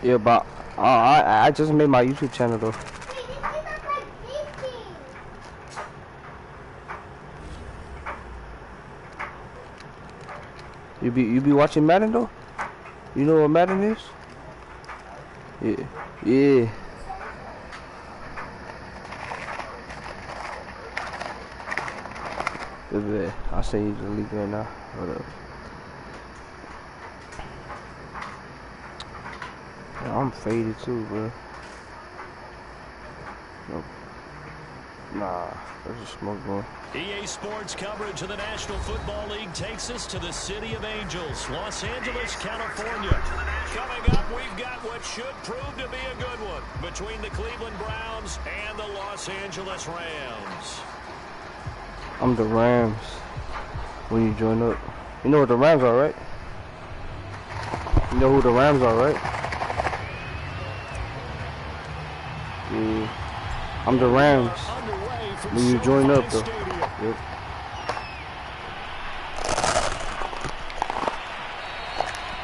Yeah, but I just made my YouTube channel though. You be watching Madden though? You know what Madden is? Yeah. Yeah. I'll send you the link right now. Hold up. Yeah, I'm faded too, bro. Nope. Nah, there's a smoke going. EA Sports coverage of the National Football League takes us to the City of Angels, Los Angeles, California. Coming up, we've got what should prove to be a good one between the Cleveland Browns and the Los Angeles Rams. I'm the Rams. When you join up, you know what the Rams are, right? You know who the Rams are, right? Yeah. I'm the Rams. When you join up, though. Yep.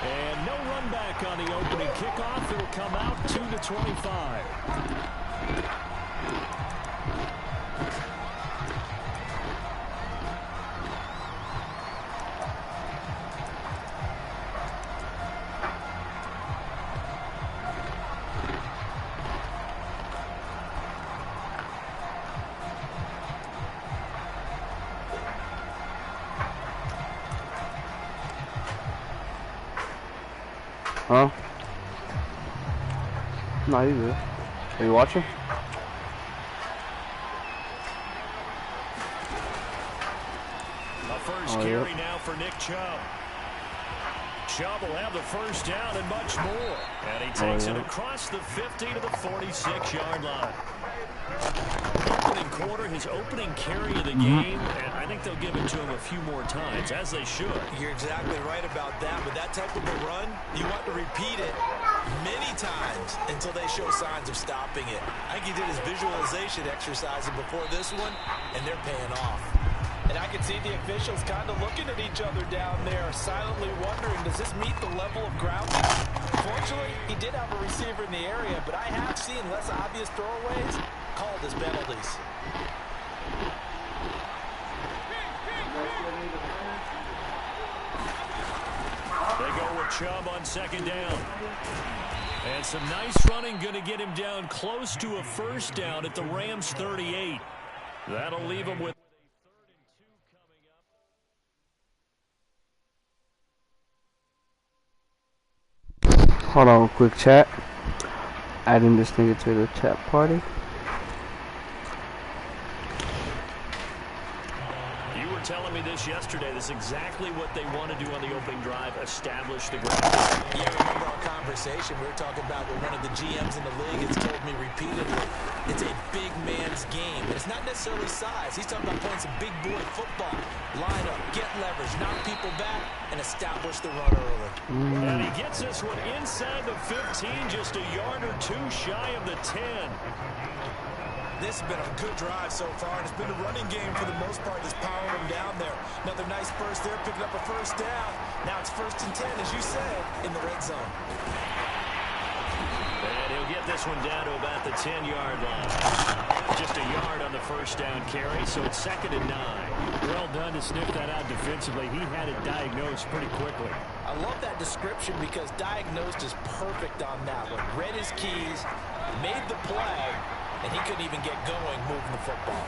And no run back on the opening kickoff. It'll come out 2-25. Huh? No, you good. Are you watching? A first carry now for Nick Chubb. Chubb will have the first down and much more. And he takes it across the 50 to the 46-yard line. Opening quarter, his opening carry of the game, and I think they'll give it to him a few more times, as they should. You're exactly right about that. With that type of a run, you want to repeat it many times until they show signs of stopping it. I think he did his visualization exercising before this one, and they're paying off. And I can see the officials kind of looking at each other down there, silently wondering, does this meet the level of ground? Fortunately, he did have a receiver in the area, but I have seen less obvious throwaways called as penalties. They go with Chubb on second down. And some nice running going to get him down close to a first down at the Rams 38. That'll leave him with Hold on, quick chat. Adding this nigga to the chat party. You were telling me this yesterday. This is exactly what they want to do on the opening drive, establish the ground. Yeah, remember our conversation. We were talking about what one of the GMs in the league has told me repeatedly. It's a big man's game. It's not necessarily size. He's talking about playing some big boy football. Line up, get leverage, knock people back, and establish the run early. And he gets this one inside the 15, just a yard or two shy of the 10. This has been a good drive so far, and it's been a running game for the most part, just powering them down there. Another nice burst there, picking up a first down. Now it's 1st and 10, as you said, in the red zone. And he'll get this one down to about the 10-yard line. Just a yard on the first down carry, so it's 2nd and 9. Well done to sniff that out defensively. He had it diagnosed pretty quickly. I love that description because diagnosed is perfect on that one. Read his keys, made the play, and he couldn't even get going moving the football.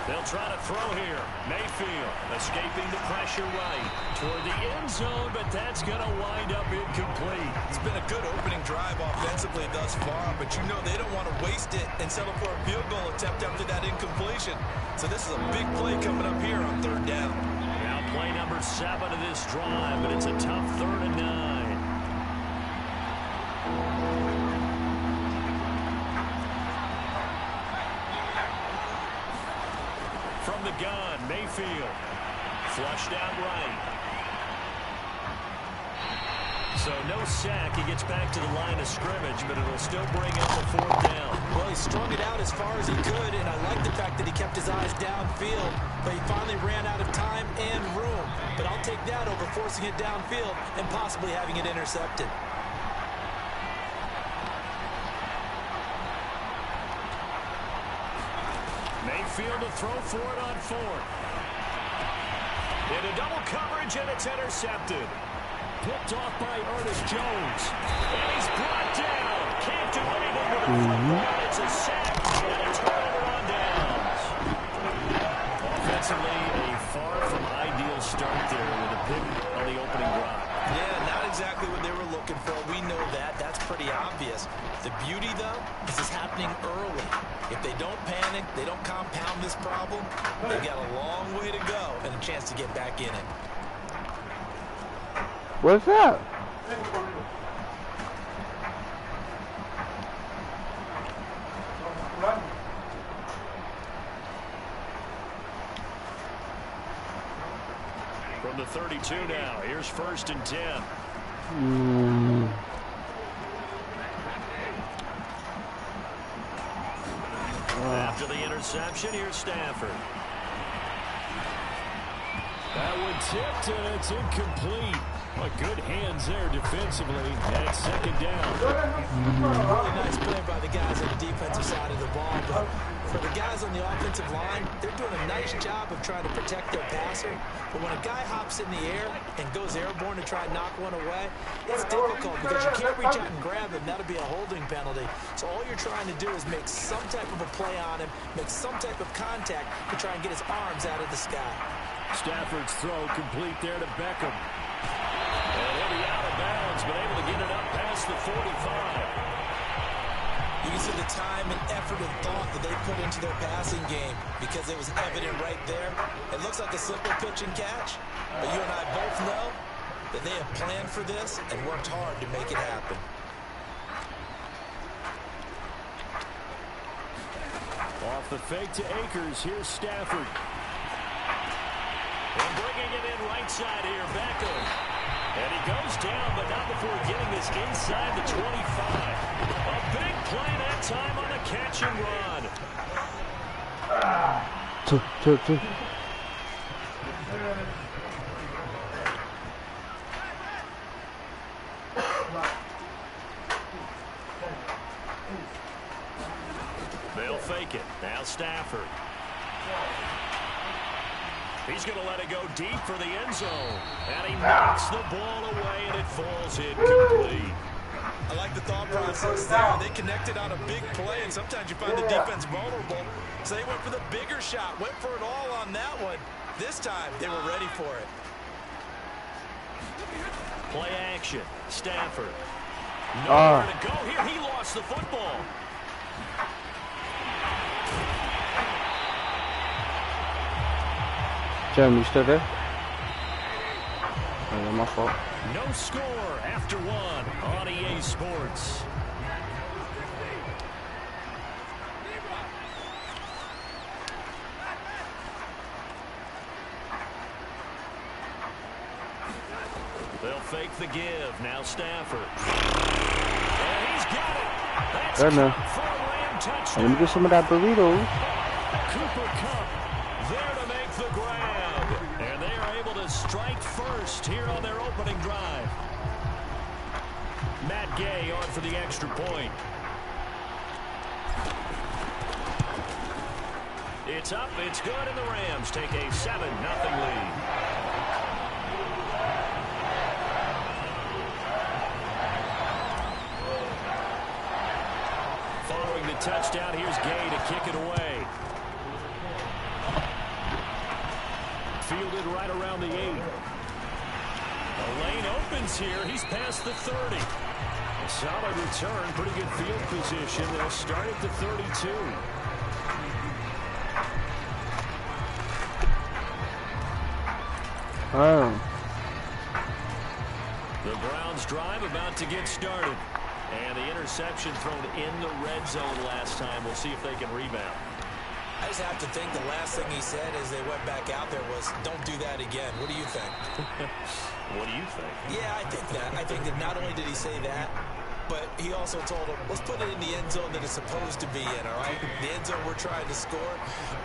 They'll try to throw here. Mayfield escaping the pressure right toward the end zone, but that's going to wind up incomplete. It's been a good opening drive offensively thus far, but you know they don't want to waste it and settle for a field goal attempt after that incompletion. So this is a big play coming up here on 3rd down. Now play number 7 of this drive, but it's a tough 3rd and 9. From the gun, Mayfield. Flushed out right. So no sack. He gets back to the line of scrimmage, but it'll still bring up a 4th down. Well, he strung it out as far as he could, and I like the fact that he kept his eyes downfield, but he finally ran out of time and room. But I'll take that over forcing it downfield and possibly having it intercepted. field to throw for it on fourth. Into double coverage, and it's intercepted. Picked off by Ernest Jones. And he's brought down. Can't do anything with the football. It's a sack and a turnover on downs. Offensively, a far from ideal start there with a pick on the opening drive. Yeah, not exactly what they were looking for. We know that. That's pretty obvious. The beauty, though, is it's happening early. If they don't panic, they don't compound this problem, they've got a long way to go and a chance to get back in it. What's that? From the 32 now, here's 1st and 10. After the interception, here's Stafford. That one tipped, and it's incomplete. Good hands there defensively. And it's 2nd down. Really nice play by the guys on the defensive side of the ball. But for the guys on the offensive line, they're doing a nice job of trying to protect their passer. But when a guy hops in the air and goes airborne to try and knock one away, it's difficult because you can't reach out and grab him. That'll be a holding penalty. So all you're trying to do is make some type of a play on him, make some type of contact to try and get his arms out of the sky. Stafford's throw complete there to Beckham. And he'll be out of bounds, but able to get it up past the 45. You can see the time and effort and thought that they put into their passing game because it was evident right there. It looks like a simple pitch and catch, but you and I both know that they have planned for this and worked hard to make it happen. Off the fake to Akers, here's Stafford. And bringing it in right side here, Beckham. And he goes down, but not before getting this inside the 25. A big play that time on the catch and run. Two. They'll fake it. Now Stafford. He's going to let it go deep for the end zone. And he knocks the ball away, and it falls incomplete. I like the thought process there. They connected on a big play, and sometimes you find the defense vulnerable. So they went for the bigger shot, went for it all on that one. This time, they were ready for it. Play action. Stafford. Nowhere to go here. He lost the football. Jeremy, you still there? Oh, my fault. No score after one on EA Sports. They'll fake the give. Now Stafford. And he's got it. That's there, man. for a Ram touchdown. Let me get some of that burrito. Cooper Kupp there to make the grab. And they are able to strike first here on their opening drive. Matt Gay on for the extra point. It's up, it's good, and the Rams take a 7-0 lead. Following the touchdown, here's Gay to kick it away. Fielded right around the 8. The lane opens here. He's past the 30. A solid return, pretty good field position. They'll start at the 32. The Browns drive about to get started. And the interception thrown in the red zone last time. We'll see if they can rebound. I just have to think the last thing he said as they went back out there was, don't do that again. What do you think? What do you think? Yeah, I think that. I think that not only did he say that, but he also told him, let's put it in the end zone that it's supposed to be in, all right? The end zone we're trying to score.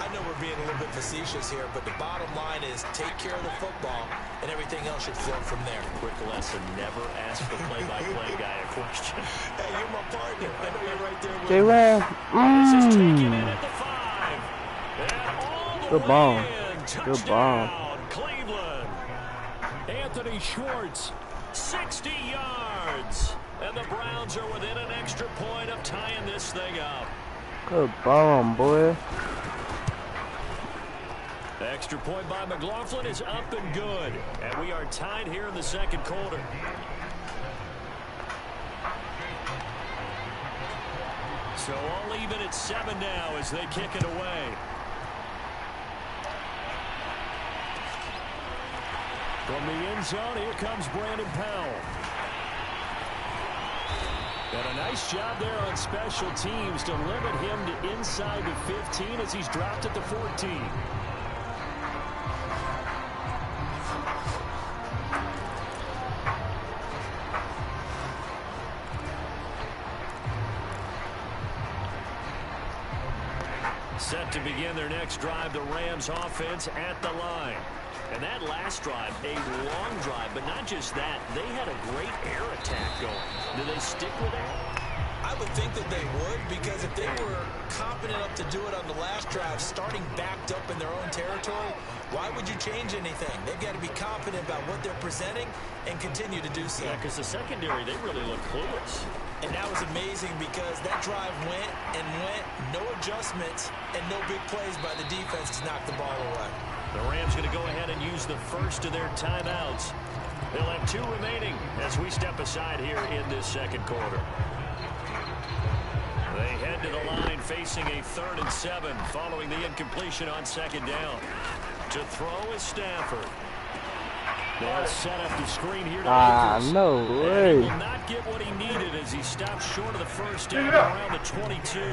I know we're being a little bit facetious here, but the bottom line is take care of the football, and everything else should flow from there. Quick lesson, never ask the play-by-play guy a question. Hey, you're my partner. I know you're right there with J-Ram. This is taken in at the 5. And Good away bomb. and Good bomb. touchdown, Cleveland. Anthony Schwartz. 60 yards. And the Browns are within an extra point of tying this thing up. Good bomb, boy. The extra point by McLaughlin is up and good. And we are tied here in the second quarter. So all even at 7 now as they kick it away. From the end zone, here comes Brandon Powell. And a nice job there on special teams to limit him to inside the 15 as he's dropped at the 14. Set to begin their next drive, the Rams offense at the line. And that last drive, a long drive, but not just that. They had a great air attack going. Do they stick with that? I would think that they would, because if they were confident enough to do it on the last drive, starting backed up in their own territory, why would you change anything? They've got to be confident about what they're presenting and continue to do so. Yeah, because the secondary, they really look clueless. And that was amazing because that drive went and went, no adjustments, and no big plays by the defense to knock the ball away. The Rams going to go ahead and use the first of their timeouts. They'll have 2 remaining as we step aside here in this second quarter. They head to the line facing a 3rd and 7 following the incompletion on 2nd down. To throw is Stafford. They'll set up the screen here to Akers. No And way. he will not get what he needed as he stopped short of the first down around the 22.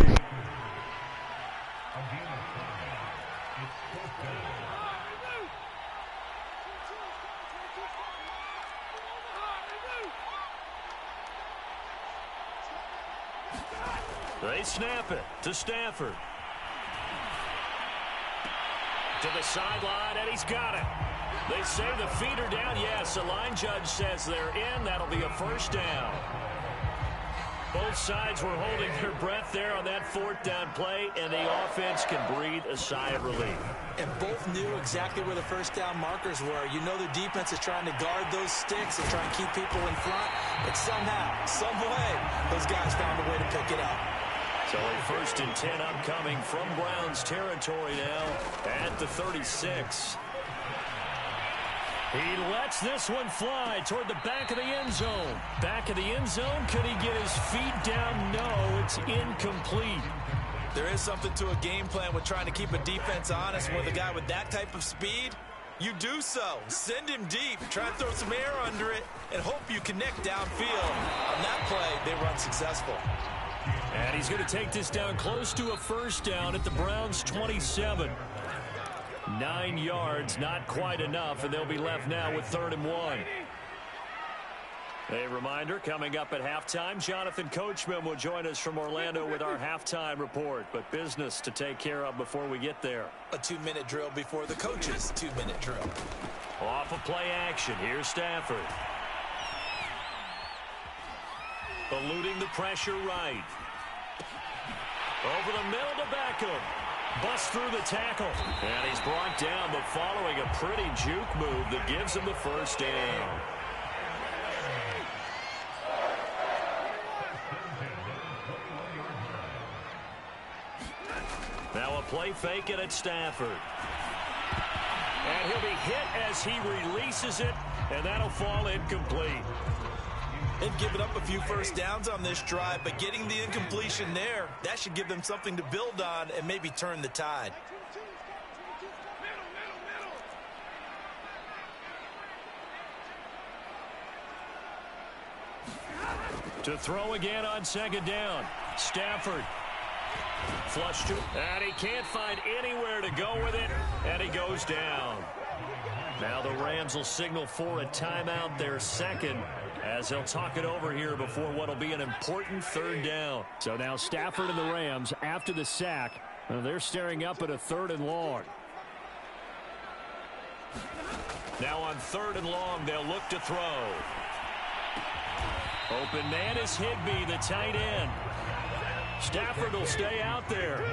They snap it to Stafford. To the sideline, and he's got it. They say the feet are down. Yes, the line judge says they're in. That'll be a first down. Both sides were holding their breath there on that 4th down play, and the offense can breathe a sigh of relief. And both knew exactly where the first down markers were. You know the defense is trying to guard those sticks and try and keep people in front. But somehow, some way, those guys found a way to pick it up. So a 1st and 10 upcoming from Browns territory now at the 36. He lets this one fly toward the back of the end zone. Back of the end zone. Could he get his feet down? No, it's incomplete. There is something to a game plan with trying to keep a defense honest. With a guy with that type of speed, you do so. Send him deep. Try and throw some air under it and hope you connect downfield. On that play, they were unsuccessful. And he's going to take this down close to a first down at the Browns' 27. 9 yards, not quite enough, and they'll be left now with 3rd and 1. A reminder, coming up at halftime, Jonathan Coachman will join us from Orlando with our halftime report, but business to take care of before we get there. A 2-minute drill before the coach's 2-minute drill. Off of play action, here's Stafford. Eluding the pressure right. Over the middle to Beckham. Busts through the tackle. And he's brought down, but following a pretty juke move that gives him the first down. Now a play fake it at Stafford. And he'll be hit as he releases it, and that'll fall incomplete. They've given up a few first downs on this drive, but getting the incompletion there, that should give them something to build on and maybe turn the tide. To throw again on 2nd down. Stafford. Flush to, and he can't find anywhere to go with it, and he goes down. Now the Rams will signal for a timeout, their 2nd, as they'll talk it over here before what will be an important 3rd down. So now Stafford and the Rams, after the sack, they're staring up at a 3rd and long. Now on 3rd and long, they'll look to throw. Open man is Higbee, the tight end. Stafford will stay out there.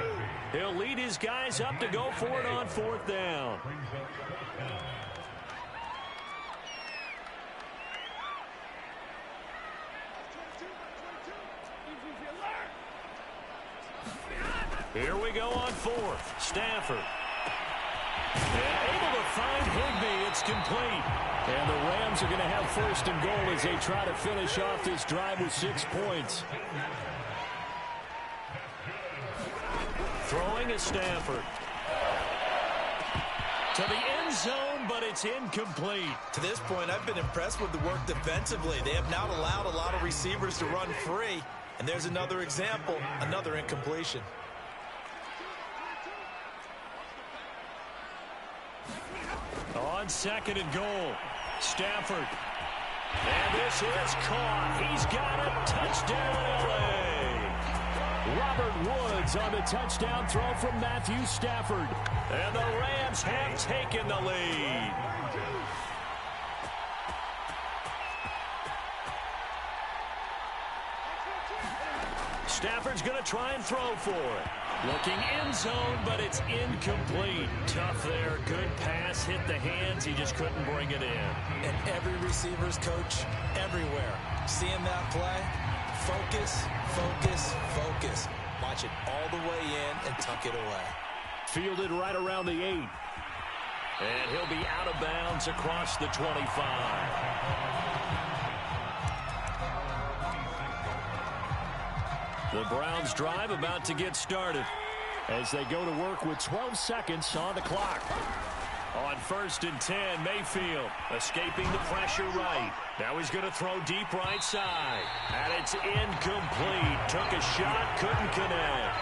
He'll lead his guys up to go for it on 4th down. Here we go on 4th. Stafford. And able to find Higbee. It's complete. And the Rams are going to have 1st and goal as they try to finish off this drive with 6 points. Throwing is Stafford. To the end zone, but it's incomplete. To this point, I've been impressed with the work defensively. They have not allowed a lot of receivers to run free. And there's another example, another incompletion. On 2nd and goal, Stafford. And this is caught. He's got it. Touchdown, L.A. Robert Woods on the touchdown throw from Matthew Stafford. And the Rams have taken the lead. Stafford's going to try and throw for it. Looking end zone, but it's incomplete. Tough there. Good pass. Hit the hands. He just couldn't bring it in. And every receiver's coach everywhere. Seeing that play, focus, focus, focus. Watch it all the way in and tuck it away. Fielded right around the 8. And he'll be out of bounds across the 25. The Browns drive about to get started as they go to work with 12 seconds on the clock. On 1st and 10, Mayfield escaping the pressure right. Now he's going to throw deep right side. And it's incomplete. Took a shot, couldn't connect.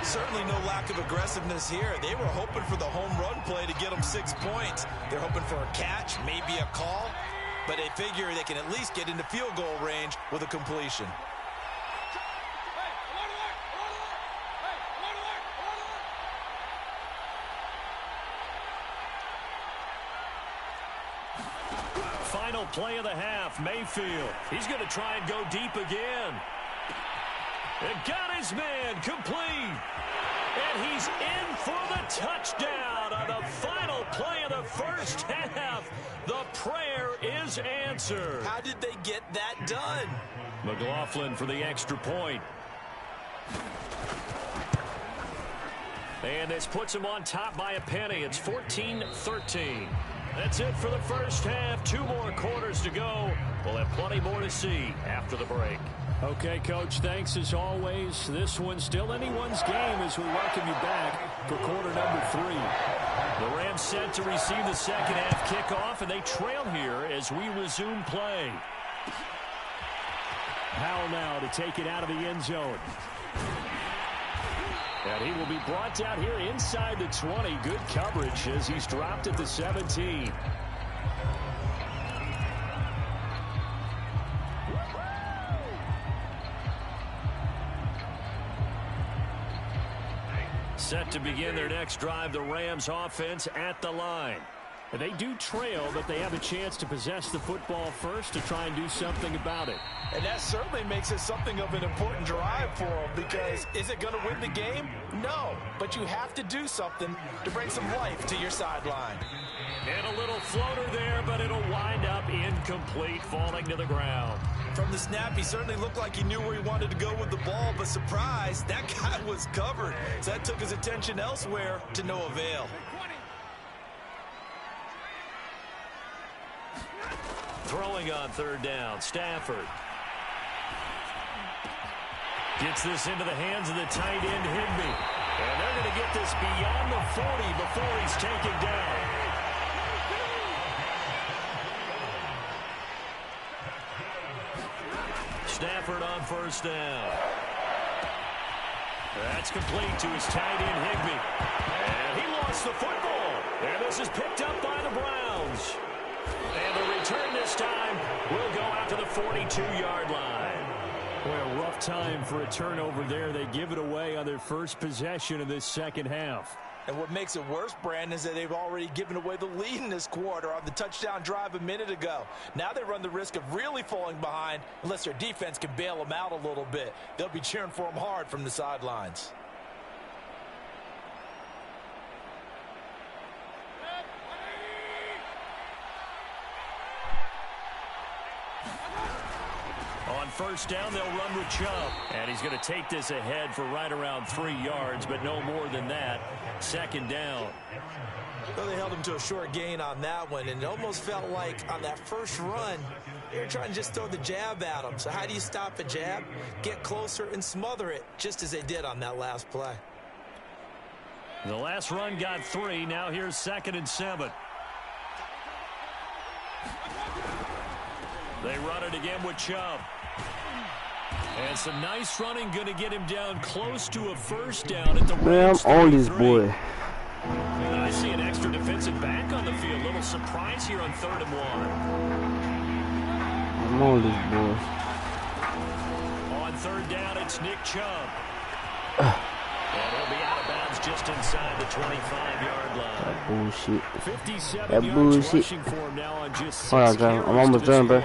Certainly no lack of aggressiveness here. They were hoping for the home run play to get them 6 points. They're hoping for a catch, maybe a call. But they figure they can at least get into field goal range with a completion. Final play of the half, Mayfield. He's going to try and go deep again. And got his man complete. And he's in for the touchdown on the final play of the first half. The prayer is answered. How did they get that done? McLaughlin for the extra point. And this puts him on top by a penny. It's 14-13. That's it for the first half. 2 more quarters to go. We'll have plenty more to see after the break. Okay, Coach, thanks as always. This one's still anyone's game as we welcome you back for quarter number 3. The Rams set to receive the second half kickoff, and they trail here as we resume play. Howell now to take it out of the end zone. And he will be brought down here inside the 20. Good coverage as he's dropped at the 17. Set to begin their next drive, the Rams offense at the line. And they do trail, but they have a chance to possess the football first to try and do something about it. And that certainly makes it something of an important drive for them, because is it going to win the game? No, but you have to do something to bring some life to your sideline. And a little floater there, but it'll wind up incomplete, falling to the ground. From the snap, he certainly looked like he knew where he wanted to go with the ball, but surprise, that guy was covered. So that took his attention elsewhere to no avail. Throwing on 3rd down, Stafford. Gets this into the hands of the tight end, Higbee. And they're going to get this beyond the 40 before he's taken down. Stafford on 1st down. That's complete to his tight end, Higbee. And he lost the football. And this is picked up by the Browns. And the return this time will go out to the 42-yard line. Boy, a rough time for a turnover there. They give it away on their first possession of this second half. And what makes it worse, Brandon, is that they've already given away the lead in this quarter on the touchdown drive a minute ago. Now they run the risk of really falling behind unless their defense can bail them out a little bit. They'll be cheering for them hard from the sidelines. On first down, they'll run with Chubb. And he's going to take this ahead for right around 3 yards, but no more than that. Second down. Well, they held him to a short gain on that one, and it almost felt like on that first run, they were trying to just throw the jab at him. So how do you stop a jab? Get closer and smother it, just as they did on that last play. The last run got 3. Now here's 2nd and 7. They run it again with Chubb. And some nice running, going to get him down close to a first down at the Rams. Man, I'm on this boy. I see an extra defensive back on the field. Little surprise here on 3rd and 1. I'm on this boy. On 3rd down, it's Nick Chubb. And he'll be out of bounds just inside the 25-yard line. That bullshit. 57 That yards bullshit. rushing for him now on just 6 Hold on, John. I'm almost done, bro.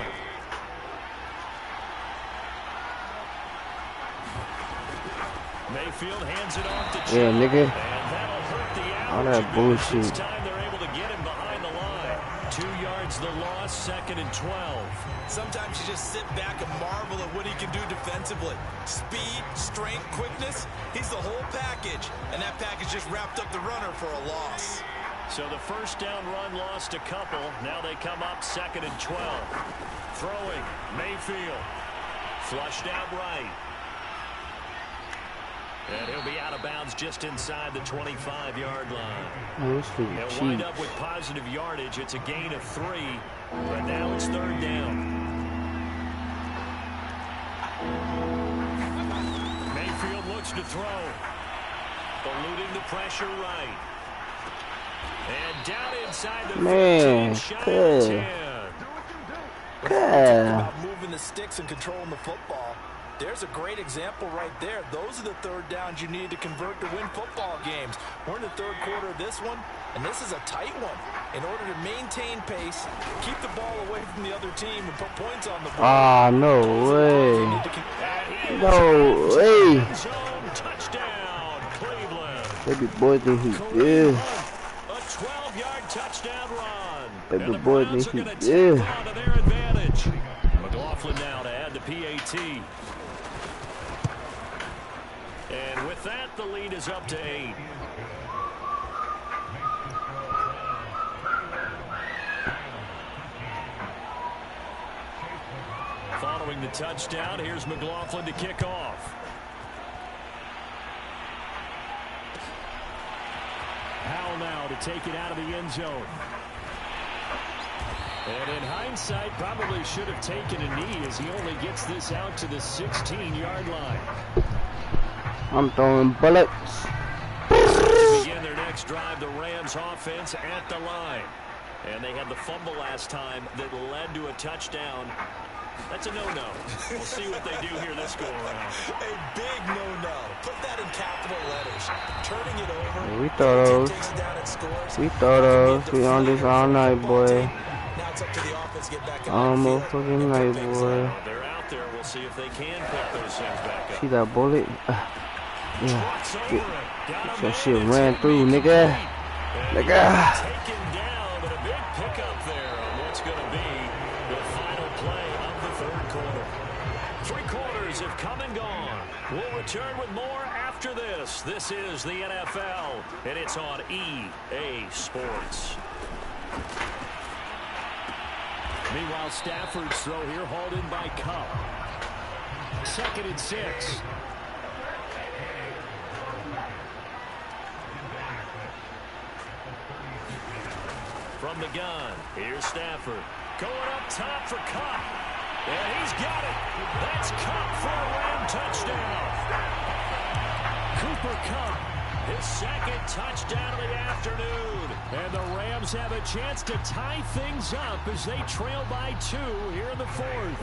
Mayfield hands it off to Chubb. Yeah, nigga. And that'll hurt the All that average. bullshit. This time they're able to get him behind the line. 2 yards the loss, 2nd and 12. Sometimes you just sit back and marvel at what he can do defensively. Speed, strength, quickness, he's the whole package. And that package just wrapped up the runner for a loss. So the first down run lost a couple. Now they come up 2nd and 12. Throwing, Mayfield. Flushed out right. And he'll be out of bounds just inside the 25-yard line. Oh, They'll wind up with positive yardage. It's a gain of 3, but now it's 3rd down. Mayfield looks to throw. Eluding the pressure right. And down inside the 15, shy of 10. About moving the sticks and controlling the football. There's a great example right there. Those are the 3rd downs you need to convert to win football games. We're in the 3rd quarter of this one, and this is a tight one. In order to maintain pace, keep the ball away from the other team, and put points on the board. Ah, no way. No way. Touchdown, Cleveland. Baby boy think he good. A 12-yard touchdown run. Baby boy think he good. To their advantage. McLaughlin now to add the PAT. And with that, the lead is up to 8. Following the touchdown, here's McLaughlin to kick off. Howell now to take it out of the end zone. And in hindsight, probably should have taken a knee as he only gets this out to the 16-yard line. I'm throwing bullets. To begin their next drive, the Rams offense at the line. And they had the fumble last time that led to a touchdown. That's a no-no. We'll see what they do here this go-around. A big no-no. Put that in capital letters. Turning it over. Yeah, we throw those. We throw those. We on this all night, boy. Now it's up to the offense to get back All on the field. motherfucking night, boy. They're out there. We'll see if they can pick those things back up. See that bullet? Yeah. Get your shit ran through, nigga. Nigga. Taken down, but a big pickup there on what's going to be the final play of the 3rd quarter. 3 quarters have come and gone. We'll return with more after this. This is the NFL, and it's on EA Sports. Meanwhile, Stafford's throw here hauled in by Cup. 2nd and 6. From the gun, here's Stafford. Going up top for Cup. And he's got it. That's Cup for a Ram touchdown. Cooper Cup, his 2nd touchdown of the afternoon. And the Rams have a chance to tie things up as they trail by 2 here in the 4th.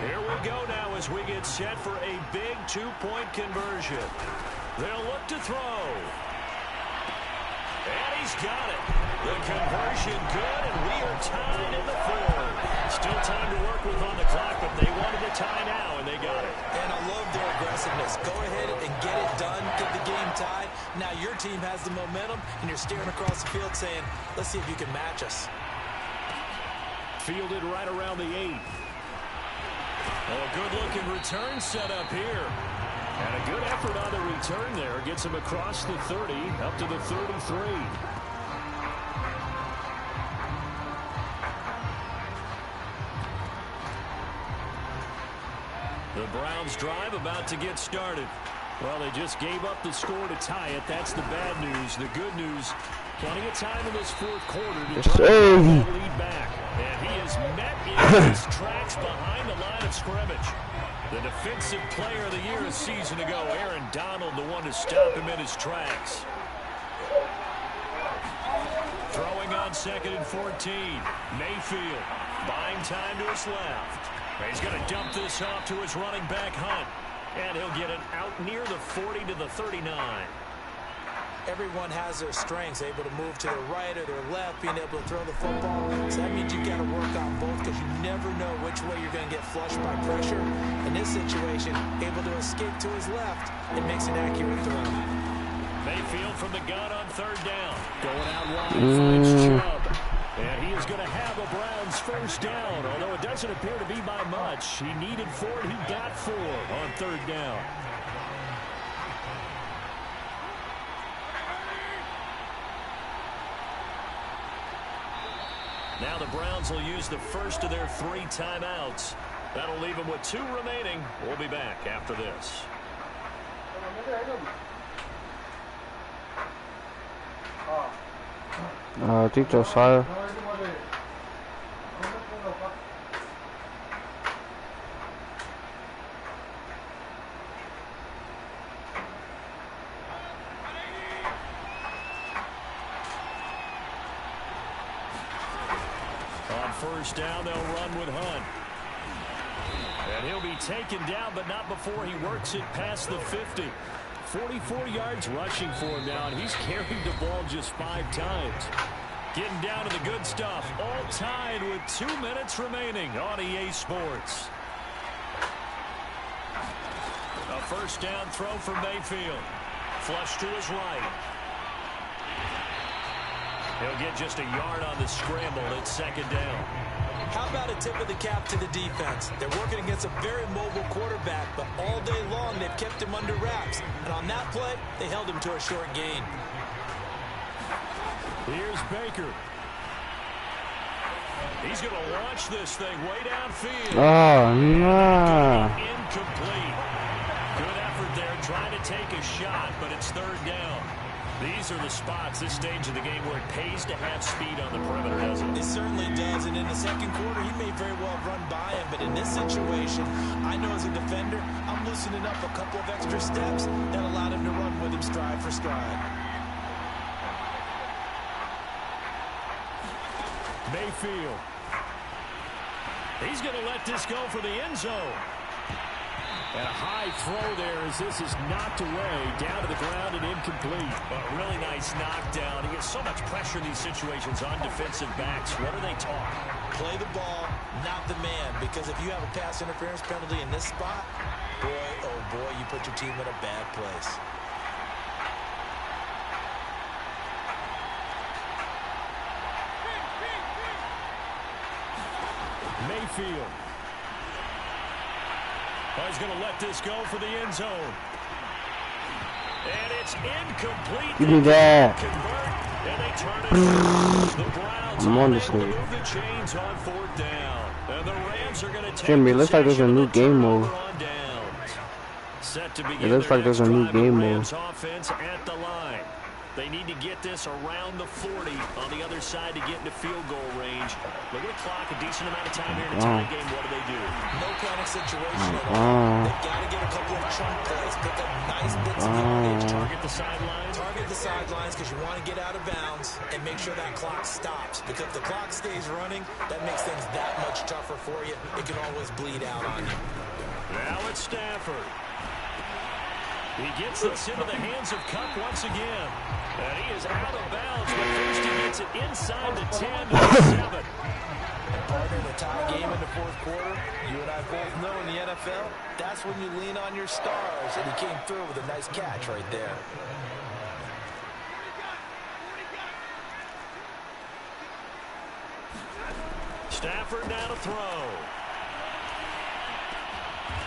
Here we go now as we get set for a big 2-point conversion. They'll look to throw. he's got it. The conversion good, and we are tied in the fourth. Still time to work with on the clock, but they wanted to tie now, and they got it. And I love their aggressiveness. Go ahead and get it done, get the game tied. Now your team has the momentum, and you're staring across the field saying, let's see if you can match us. Fielded right around the 8. Oh, good-looking return set up here. And a good effort on the return there. Gets him across the 30, up to the 33. The Browns drive about to get started. Well, they just gave up the score to tie it. That's the bad news. The good news, plenty of time in this fourth quarter to turn that lead back. And he is met in his tracks behind the line of scrimmage. The defensive player of the year a season ago, Aaron Donald, the one to stop him in his tracks. Throwing on 2nd and 14. Mayfield buying time to his left. He's going to dump this off to his running back, Hunt. And he'll get it out near the 40 to the 39. Everyone has their strengths, able to move to the right or their left, being able to throw the football. So that means you've got to work on both because you never know which way you're going to get flushed by pressure. In this situation, able to escape to his left, it makes an accurate throw. Mayfield from the gun on 3rd down. Going out wide, finds Chubb. And he is going to have a Browns first down, although it doesn't appear to be by much. He needed 4, he got 4 on 3rd down. Now the Browns will use the first of their 3 timeouts. That'll leave them with 2 remaining. We'll be back after this. I think Yessahh. On first down, they'll run with Hunt. And he'll be taken down, but not before he works it past the 50. 44 yards rushing for him now, and he's carried the ball just 5 times. Getting down to the good stuff. All tied with 2 minutes remaining on EA Sports. A first down throw for Mayfield. Flush to his right. He'll get just a yard on the scramble at 2nd down. How about a tip of the cap to the defense? They're working against a very mobile quarterback, but all day long they've kept him under wraps. And on that play, they held him to a short gain. Here's Baker. He's going to launch this thing way downfield. Oh, no. Incomplete. Good effort there trying to take a shot, but it's 3rd down. These are the spots, this stage of the game, where it pays to have speed on the perimeter, doesn't it? It certainly does, and in the 2nd quarter, he may very well run by him, but in this situation, I know as a defender, I'm loosening up a couple of extra steps that allowed him to run with him stride for stride. Mayfield. He's going to let this go for the end zone. And a high throw there as this is knocked away, down to the ground and incomplete. But a really nice knockdown. He gets so much pressure in these situations on defensive backs. What are they taught? Play the ball, not the man. Because if you have a pass interference penalty in this spot, boy, oh boy, you put your team in a bad place. Mayfield. Oh, he's going to let this go for the end zone. And it's incomplete. Give me that. Convert, and they turn it. The Browns I'm on are this able to thing. move the chains on 4th down. And the Rams are going to take Jimmy, it looks like there's a new game mode. Set to begin It looks like there's a new game mode. Offense at the line. They need to get this around the 40 on the other side to get into field goal range. Look at the clock, a decent amount of time here in a tie game. What do? No panic situation at all. They've got to get a couple of chunk plays, pick up nice bits of yardage. Target the sidelines. Target the sidelines because you want to get out of bounds and make sure that clock stops. Because if the clock stays running, that makes things that much tougher for you. It can always bleed out on you. Now it's Stafford. He gets this into the hands of Cup once again. And he is out of bounds, but first he gets it inside the 10 to the 7. And partner, in a tie game in the fourth quarter, you and I both know in the NFL, that's when you lean on your stars. And he came through with a nice catch right there. Stafford now to throw.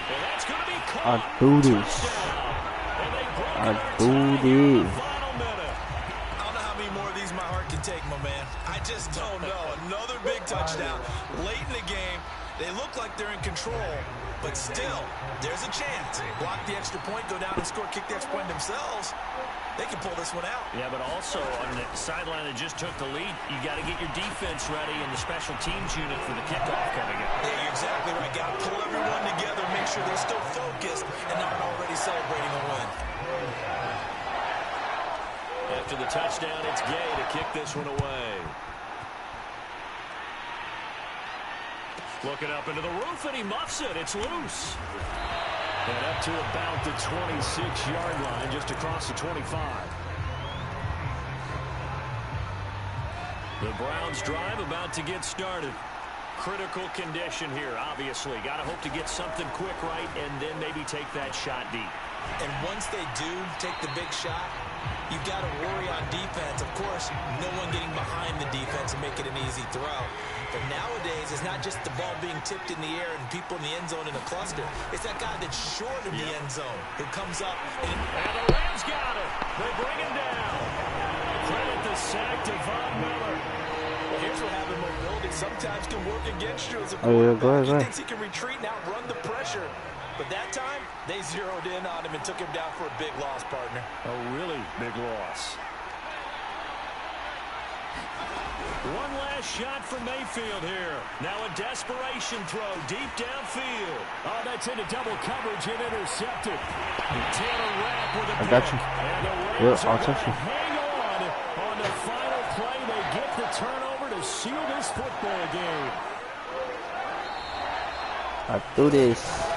And that's going to be caught. I do this. I do this. I don't know how many more of these my heart can take, my man. I just don't know. Another big touchdown late in the game. They look like they're in control, but still, there's a chance. Block the extra point, go down and score, kick the extra point themselves. They can pull this one out. Yeah, but also on the sideline that just took the lead, you got to get your defense ready and the special teams unit for the kickoff coming up. Yeah, you're exactly right. Got to pull everyone together, make sure they're still focused and not already celebrating a win. After the touchdown, it's Gay to kick this one away. Looking up into the roof, and he muffs it. It's loose. And up to about the 26-yard line, just across the 25. The Browns drive about to get started. Critical condition here, obviously. Got to hope to get something quick right and then maybe take that shot deep. And once they do take the big shot, you've got to worry on defense. Of course, no one getting behind the defense and make it an easy throw. But nowadays, it's not just the ball being tipped in the air and people in the end zone in a cluster. It's that guy that's short of the end zone who comes up. And the Rams got it. They bring him down. Credit the sack to Von Miller. Well, here's what happened. Mobility sometimes can work against you as a quarterback. Go ahead, he thinks he can retreat and outrun the pressure. But that time, they zeroed in on him and took him down for a big loss, partner. A really big loss. One last shot from Mayfield here. Now a desperation throw deep downfield. Oh, that's into double coverage and intercepted. Taylor Rapp with a I got you. Yeah, I'll touch you. Hang on the final play. They get the turnover to seal this football game. I do this.